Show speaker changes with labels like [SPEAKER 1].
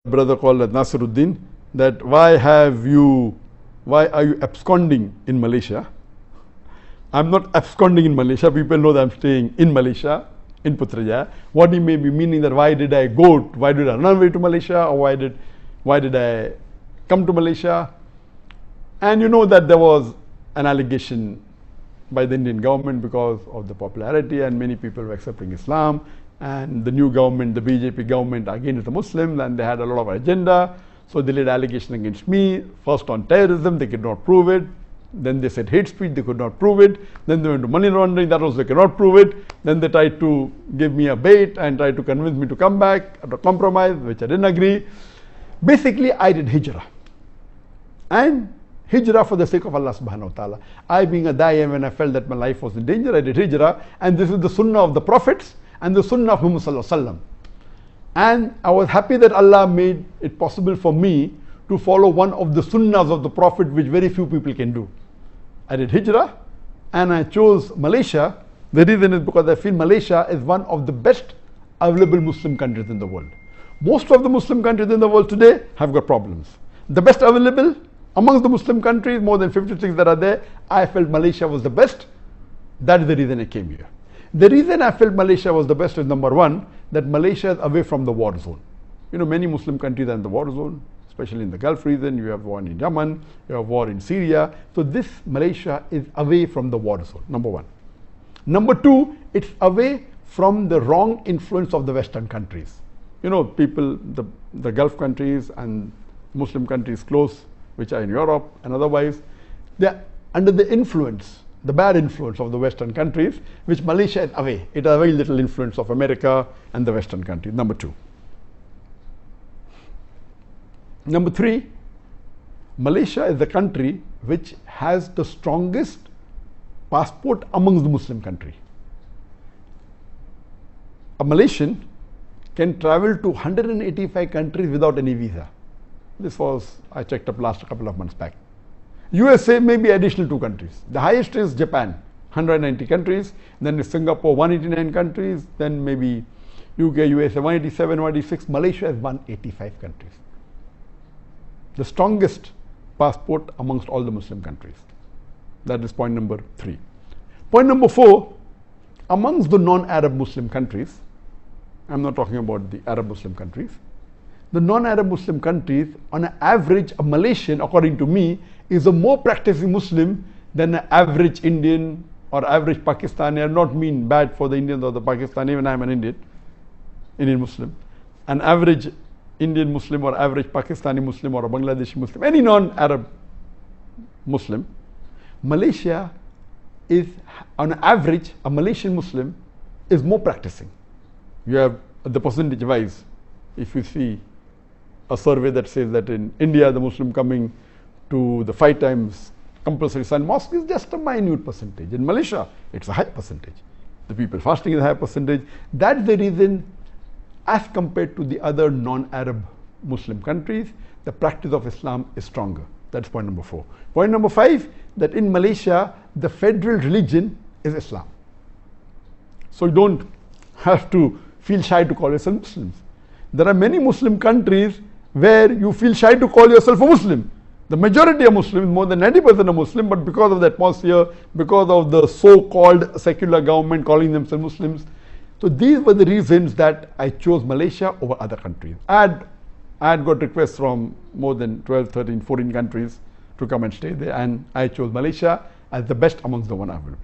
[SPEAKER 1] brother called Nasiruddin, that why are you absconding in Malaysia? I'm not absconding in Malaysia. People know that I'm staying in Malaysia, in Putrajaya. What he may be meaning that why did I run away to Malaysia, or why did I come to Malaysia? And you know that there was an allegation by the Indian government because of the popularity, and many people were accepting Islam, and the new government, the BJP government, again is the Muslims, and they had a lot of agenda. So they laid allegation against me, first on terrorism, they could not prove it. Then they said hate speech, they could not prove it. Then they went to money laundering, that also they cannot prove it. Then they tried to give me a bait and tried to convince me to come back at a compromise, which I didn't agree. Basically, I did hijrah. And hijrah for the sake of Allah subhanahu wa ta'ala. I, being a da'i, when I felt that my life was in danger, I did hijrah. And this is the sunnah of the prophets and the sunnah of Muhammad sallallahu alaihi wasallam. And I was happy that Allah made it possible for me to follow one of the sunnahs of the Prophet, which very few people can do. I did hijrah and I chose Malaysia. The reason is because I feel Malaysia is one of the best available Muslim countries in the world. Most of the Muslim countries in the world today have got problems. The best available amongst the Muslim countries, more than 56 that are there, I felt Malaysia was the best. That is the reason I came here. The reason I felt Malaysia was the best is, number one, that Malaysia is away from the war zone. You know, many Muslim countries are in the war zone, especially in the Gulf region. You have war in Yemen, you have war in Syria. So this Malaysia is away from the war zone, number one. Number two, it's away from the wrong influence of the Western countries. You know, people, the Gulf countries and Muslim countries close, which are in Europe and otherwise, they're under the influence, the bad influence of the Western countries, which Malaysia is away. It has very little influence of America and the Western countries, number two. Number three, Malaysia is the country which has the strongest passport amongst the Muslim countries. A Malaysian can travel to 185 countries without any visa. This was, I checked up last couple of months back. USA may be additional 2 countries. The highest is Japan, 190 countries. Then is Singapore, 189 countries. Then maybe UK, USA, 187, 186. Malaysia is 185 countries. The strongest passport amongst all the Muslim countries. That is point number 3. Point number 4, amongst the non-Arab Muslim countries, I'm not talking about the Arab Muslim countries, the non-Arab Muslim countries, on an average, a Malaysian, according to me, is a more practicing Muslim than an average Indian or average Pakistani. I do not mean bad for the Indians or the Pakistani, even I am an Indian Muslim. An average Indian Muslim or average Pakistani Muslim or a Bangladeshi Muslim, any non-Arab Muslim, Malaysia is, on average, a Malaysian Muslim is more practicing. You have the percentage wise, if you see a survey that says that in India, the Muslim coming to the 5 times compulsory Sun mosque is just a minute percentage. In Malaysia, it's a high percentage. The people fasting is a high percentage. That's the reason, as compared to the other non-Arab Muslim countries, the practice of Islam is stronger. That's point number 4. Point number 5, that in Malaysia, the federal religion is Islam. So you don't have to feel shy to call yourself Muslims. There are many Muslim countries where you feel shy to call yourself a Muslim. The majority are Muslims, more than 90% are Muslim, but because of the atmosphere, because of the so-called secular government calling themselves Muslims. So these were the reasons that I chose Malaysia over other countries. I had got requests from more than 12, 13, 14 countries to come and stay there, and I chose Malaysia as the best amongst the one available.